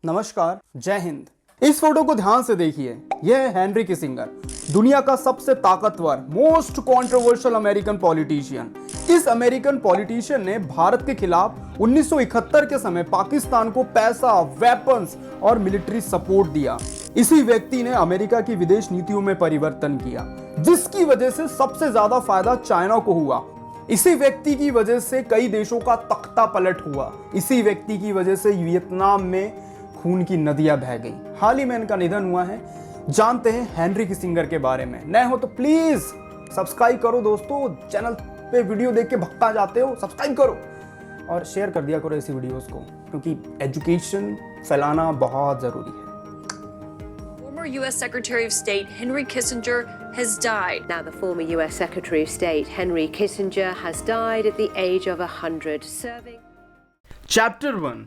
नमस्कार, जय हिंद। इस फोटो को ध्यान से देखिए। यह है हेनरी किसिंगर, दुनिया का सबसे ताकतवर, मोस्ट कंट्रोवर्शियल अमेरिकन पॉलिटिशियन। इस अमेरिकन पॉलिटिशियन ने भारत के खिलाफ 1971 के समय पाकिस्तान को पैसा, वेपन्स और मिलिट्री सपोर्ट दिया। इसी व्यक्ति ने अमेरिका की विदेश नीतियों में परिवर्तन किया, जिसकी वजह से सबसे ज्यादा फायदा चाइना को हुआ। इसी व्यक्ति की वजह से कई देशों का तख्ता पलट हुआ। इसी व्यक्ति की वजह से वियतनाम में खून की नदियां बह गई। हाल ही में इनका निधन हुआ है। जानते हैं हेनरी किसिंगर के बारे में। नए हो तो प्लीज सब्सक्राइब करो दोस्तों। चैनल पे वीडियो देख के भक्ता जाते हो, सब्सक्राइब करो और शेयर कर दिया करो ऐसी वीडियोस को, क्योंकि एजुकेशन फैलाना बहुत जरूरी है। Former U.S. Secretary of State Henry Kissinger has died. Now, the former U.S. Secretary of State Henry Kissinger has died at the age of 100, serving. Chapter 1.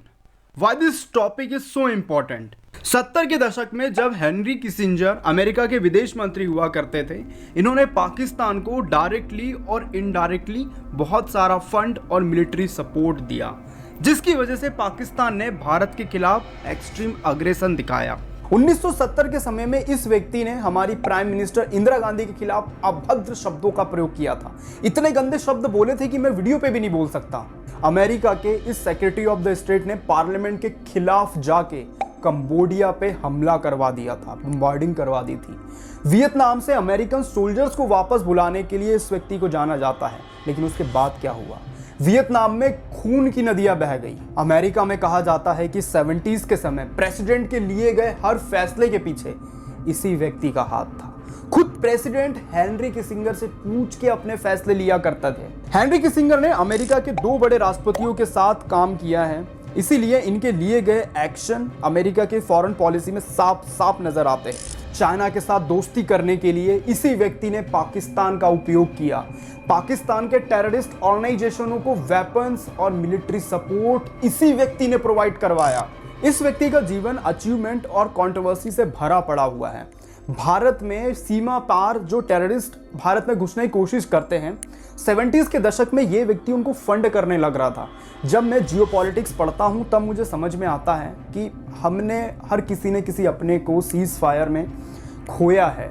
Why this topic is so important? 70 के दशक में जब Henry Kissinger America के विदेश मंत्री हुआ करते थे, इन्होंने पाकिस्तान को डायरेक्टली और इनडायरेक्टली बहुत सारा फंड और मिलिट्री सपोर्ट दिया, जिसकी वजह से पाकिस्तान ने भारत के खिलाफ एक्सट्रीम अग्रेशन दिखाया। 1970 के समय में इस व्यक्ति ने हमारी प्राइम मिनिस्टर इंदिरा गांधी के खिलाफ अभद्र शब्दों का प्रयोग किया था। इतने गंदे शब्द बोले थे कि मैं वीडियो पे भी नहीं बोल सकता। अमेरिका के इस सेक्रेटरी ऑफ द स्टेट ने पार्लियामेंट के खिलाफ जाके कंबोडिया पे हमला करवा दिया था, बॉम्बार्डिंग करवा दी थी। वियतनाम से अमेरिकन सोल्जर्स को वापस बुलाने के लिए इस व्यक्ति को जाना जाता है, लेकिन उसके बाद क्या हुआ? वियतनाम में खून की नदियां बह गई। अमेरिका में कहा जाता है कि 70s के समय प्रेसिडेंट के लिए गए हर फैसले के पीछे इसी व्यक्ति का हाथ था। खुद प्रेसिडेंट हेनरी किसिंगर से पूछ के अपने फैसले लिया करते थे। हेनरी किसिंगर ने अमेरिका के 2 बड़े राष्ट्रपतियों के साथ काम किया है, इसीलिए इनके लिए गए एक्शन अमेरिका के फॉरेन पॉलिसी में साफ साफ नजर आते हैं। चाइना के साथ दोस्ती करने के लिए इसी व्यक्ति ने पाकिस्तान का उपयोग किया। पाकिस्तान के टेररिस्ट ऑर्गेनाइजेशनों को वेपन्स और मिलिट्री सपोर्ट इसी व्यक्ति ने प्रोवाइड करवाया। इस व्यक्ति का जीवन अचीवमेंट और कंट्रोवर्सी से भरा पड़ा हुआ है। भारत में सीमा पार जो टेररिस्ट भारत में घुसने की कोशिश करते हैं, 70s के दशक में ये व्यक्ति उनको फंड करने लग रहा था। जब मैं जियोपॉलिटिक्स पढ़ता हूँ तब मुझे समझ में आता है कि हमने हर किसी ने किसी अपने को सीज फायर में खोया है।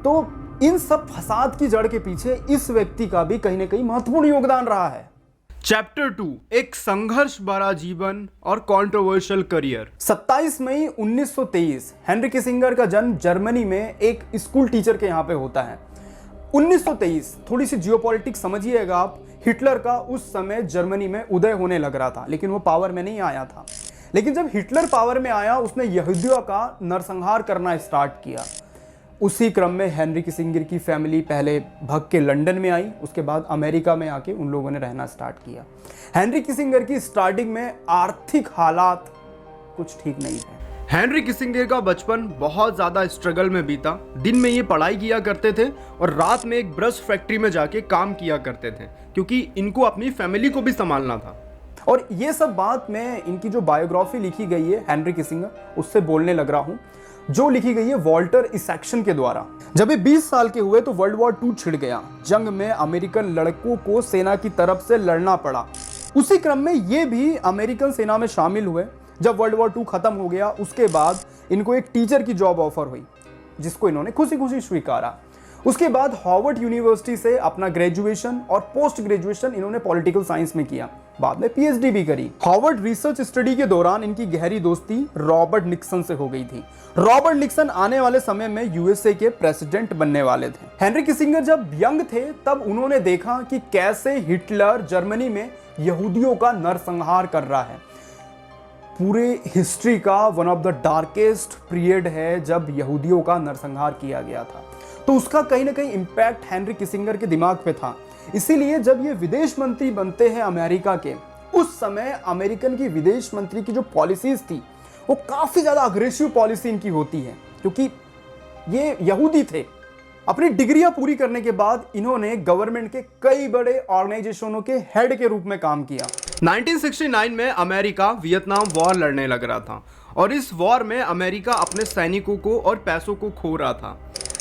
तो इन सब फसाद की जड़ के पीछे इस व्यक्ति का भी कहीं ना कहीं महत्वपूर्ण योगदान रहा है। चैप्टर 2, एक संघर्ष भरा जीवन और कंट्रोवर्शियल करियर। 27 मई 1923 हेनरी किसिंगर का जन्म जर्मनी में एक स्कूल टीचर के यहाँ पे होता है। 1923, थोड़ी सी जियोपॉलिटिक्स समझिएगा आप। हिटलर का उस समय जर्मनी में उदय होने लग रहा था, लेकिन वो पावर में नहीं आया था। लेकिन जब हिटलर पावर में आया, उसने यहूदियों का नरसंहार करना स्टार्ट किया। उसी क्रम में हेनरी किसिंगर की फैमिली पहले भाग के लंदन में आई, उसके बाद अमेरिका में आके उन लोगों ने रहना स्टार्ट किया। हेनरी किसिंगर की स्टार्टिंग में आर्थिक हालात कुछ ठीक नहीं थे। हेनरी किसिंगर का बचपन बहुत ज्यादा स्ट्रगल में बीता। दिन में ये पढ़ाई किया करते थे और रात में एक ब्रश फैक्ट्री में जाके काम किया करते थे, क्योंकि इनको अपनी फैमिली को भी संभालना था। और ये सब बात मैं इनकी जो बायोग्राफी लिखी गई है हेनरी किसिंगर, उससे बोलने लग रहा हूँ, जो लिखी गई है वॉल्टर इसैक्सन के द्वारा। जब ये 20 साल के हुए तो वर्ल्ड वॉर 2 छिड़ गया। जंग में अमेरिकन लड़कों को सेना की तरफ से लड़ना पड़ा। उसी क्रम में ये भी अमेरिकन सेना में शामिल हुए। जब वर्ल्ड वॉर 2 खत्म हो गया, उसके बाद इनको एक टीचर की जॉब ऑफर हुई, जिसको इन्होंने खुशी खुशी स्वीकारा। उसके बाद हार्वर्ड यूनिवर्सिटी से अपना ग्रेजुएशन और पोस्ट ग्रेजुएशन इन्होंने पॉलिटिकल साइंस में किया। बाद में पीएचडी भी करी। हार्वर्ड रिसर्च स्टडी के दौरान इनकी गहरी दोस्ती रॉबर्ट निक्सन से हो गई थी। रॉबर्ट निक्सन आने वाले समय में यूएसए के प्रेसिडेंट बनने वाले थे। हेनरी किसिंगर जब यंग थे तब उन्होंने देखा कि कैसे हिटलर जर्मनी में यहूदियों का नरसंहार कर रहा है। पूरे हिस्ट्री का one of the darkest period है जब यहूदियों का नरसंहार किया गया था। तो उसका कहीं ना कहीं इम्पैक्ट हेनरी किसिंगर के दिमाग पे था। इसीलिए जब ये विदेश मंत्री बनते हैं अमेरिका के, उस समय अमेरिकन की विदेश मंत्री की जो पॉलिसीज थी वो काफी ज्यादा अग्रेसिव पॉलिसी इनकी होती है, क्योंकि ये यहूदी थे। अपनी डिग्रियां पूरी करने के बाद इन्होंने गवर्नमेंट के कई बड़े ऑर्गेनाइजेशनों के हेड के रूप में काम किया। 1969 में अमेरिका वियतनाम वॉर लड़ने लग रहा था और इस वॉर में अमेरिका अपने सैनिकों को और पैसों को खो रहा था।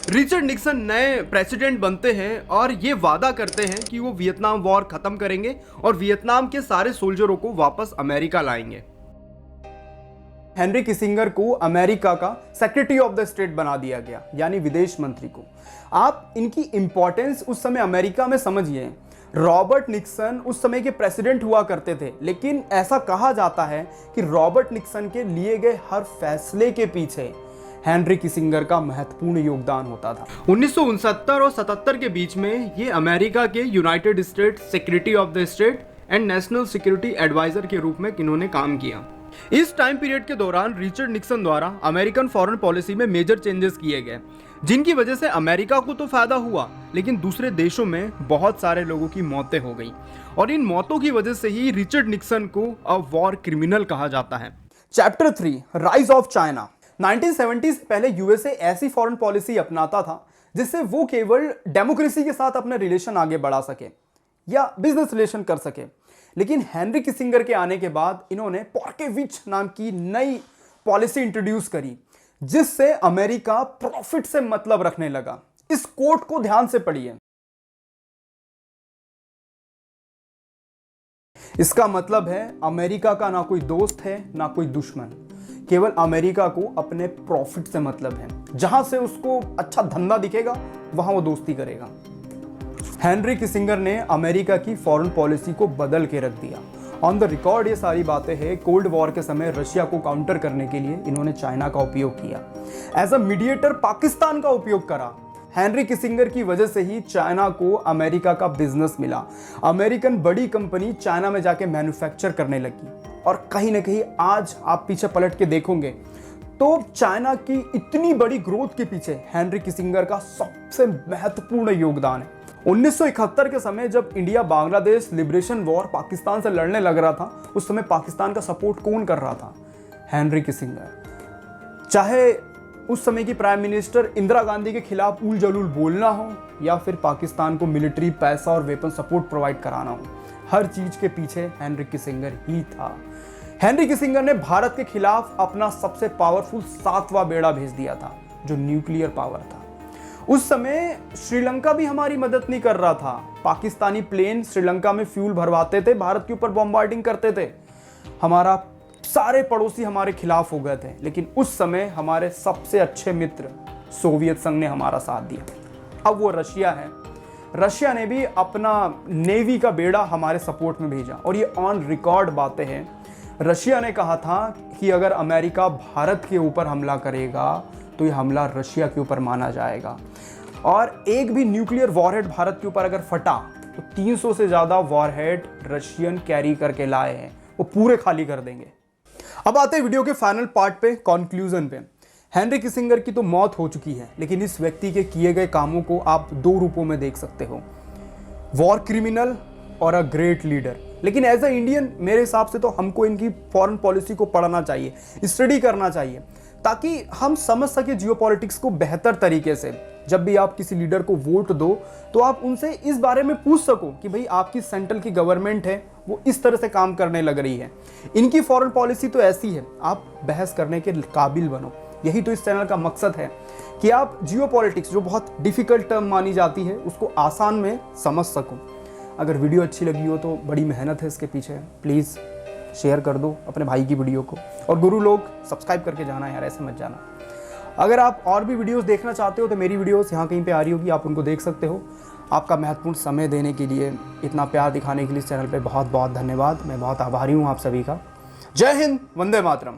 रिचर्ड निक्सन नए प्रेसिडेंट बनते हैं और ये वादा करते हैं कि वो वियतनाम वॉर खत्म करेंगे और वियतनाम के सारे सोल्जरों को वापस अमेरिका लाएंगे। हेनरी किसिंगर को अमेरिका का सेक्रेटरी ऑफ द स्टेट बना दिया गया, यानी विदेश मंत्री को। आप इनकी इंपॉर्टेंस उस समय अमेरिका में समझिए। रॉबर्ट निक्सन उस समय के प्रेसिडेंट हुआ करते थे, लेकिन ऐसा कहा जाता है कि रॉबर्ट निक्सन के लिए गए हर फैसले के पीछे हेनरी किसिंगर का महत्वपूर्ण योगदान होता था। 1969 और 77 के बीच में ये अमेरिका के united state secretary of the state and national security adviser के रूप में इन्होंने काम किया। इस टाइम पीरियड के दौरान रिचर्ड निक्सन द्वारा अमेरिकन फॉरेन पॉलिसी में मेजर चेंजेस किए गए, जिनकी वजह से अमेरिका को तो फायदा हुआ, लेकिन दूसरे देशों में बहुत सारे लोगों की मौतें हो गई और इन मौतों की वजह से ही रिचर्ड निक्सन को अ वॉर क्रिमिनल कहा जाता है। Chapter 3, rise of China. 1970 से पहले यूएसए ऐसी फॉरेन पॉलिसी अपनाता था जिससे वो केवल डेमोक्रेसी के साथ अपने रिलेशन आगे बढ़ा सके या बिजनेस रिलेशन कर सके। लेकिन हेनरी किसिंगर के आने के बाद इन्होंने पॉर्केविच नाम की नई पॉलिसी इंट्रोड्यूस करी, जिससे अमेरिका प्रॉफिट से मतलब रखने लगा। इस कोट को ध्यान से पढ़िए। इसका मतलब है अमेरिका का ना कोई दोस्त है ना कोई दुश्मन, केवल अमेरिका को अपने प्रॉफिट से मतलब है। जहां से उसको अच्छा धंधा दिखेगा वहां वो दोस्ती करेगा। हेनरी किसिंगर ने अमेरिका की फॉरेन पॉलिसी को बदल के रख दिया। ऑन द रिकॉर्ड ये सारी बातें हैं। कोल्ड वॉर के समय रशिया को काउंटर करने के लिए इन्होंने चाइना का उपयोग किया। एज अ मीडिएटर पाकिस्तान का उपयोग करा। हेनरी किसिंगर की वजह से ही चाइना को अमेरिका का बिजनेस मिला। अमेरिकन बड़ी कंपनी चाइना में जाके मैन्युफैक्चर करने लगी और कहीं ना कहीं आज आप पीछे पलट के देखोगे तो चाइना की इतनी बड़ी ग्रोथ के पीछे हेनरी किसिंगर का सबसे महत्वपूर्ण योगदान है। 1971 के समय जब India Bangladesh liberation war Pakistan से लड़ने लग रहा था, उस समय पाकिस्तान का सपोर्ट कौन कर रहा था? Henry Kissinger. चाहे उस समय की प्राइम मिनिस्टर इंदिरा गांधी के खिलाफ उल जलूल बोलना हो या फिर पाकिस्तान को मिलिट्री पैसा और वेपन सपोर्ट प्रोवाइड कराना हो, हर चीज के पीछे हेनरी किसिंगर ही था। हेनरी किसिंगर ने भारत के खिलाफ अपना सबसे पावरफुल 7वां बेड़ा भेज दिया था, जो न्यूक्लियर पावर था। उस समय श्रीलंका भी हमारी मदद नहीं कर रहा था। पाकिस्तानी प्लेन श्रीलंका में फ्यूल भरवाते थे, भारत के ऊपर बॉम्बार्डिंग करते थे। हमारा सारे पड़ोसी हमारे खिलाफ हो गए थे, लेकिन उस समय हमारे सबसे अच्छे मित्र सोवियत संघ ने हमारा साथ दिया। अब वो रशिया है। रशिया ने भी अपना नेवी का बेड़ा हमारे सपोर्ट में भेजा और ये ऑन रिकॉर्ड बातें हैं। रशिया ने कहा था कि अगर अमेरिका भारत के ऊपर हमला करेगा तो ये हमला रशिया के ऊपर माना जाएगा और एक भी न्यूक्लियर वॉरहेड भारत के ऊपर अगर फटा तो 300 से ज़्यादा वॉरहेड रशियन कैरी करके लाए हैं, वो पूरे खाली कर देंगे। अब आते हैं वीडियो के फाइनल पार्ट पे, कंक्लूजन पे। हेनरी किसिंगर की तो मौत हो चुकी है, लेकिन इस व्यक्ति के किए गए कामों को आप 2 रूपों में देख सकते हो, वॉर क्रिमिनल और अ ग्रेट लीडर। लेकिन एज अ इंडियन मेरे हिसाब से तो हमको इनकी फॉरेन पॉलिसी को पढ़ना चाहिए, स्टडी करना चाहिए, ताकि हम समझ सके जियोपॉलिटिक्स को बेहतर तरीके से। जब भी आप किसी लीडर को वोट दो तो आप उनसे इस बारे में पूछ सको कि भाई आपकी सेंट्रल की गवर्नमेंट है वो इस तरह से काम करने लग रही है, इनकी फॉरेन पॉलिसी तो ऐसी है, आप बहस करने के काबिल बनो। यही तो इस चैनल का मकसद है कि आप जियोपॉलिटिक्स, जो बहुत डिफिकल्ट टर्म मानी जाती है, उसको आसान में समझ सको। अगर वीडियो अच्छी लगी हो तो बड़ी मेहनत है इसके पीछे, प्लीज़ शेयर कर दो अपने भाई की वीडियो को। और गुरु लोग सब्सक्राइब करके जाना यार, ऐसे मत जाना। अगर आप और भी वीडियोस देखना चाहते हो तो मेरी वीडियोस यहाँ कहीं पे आ रही होगी, आप उनको देख सकते हो। आपका महत्वपूर्ण समय देने के लिए, इतना प्यार दिखाने के लिए इस चैनल पे बहुत बहुत धन्यवाद। मैं बहुत आभारी हूँ आप सभी का। जय हिंद, वंदे मातरम।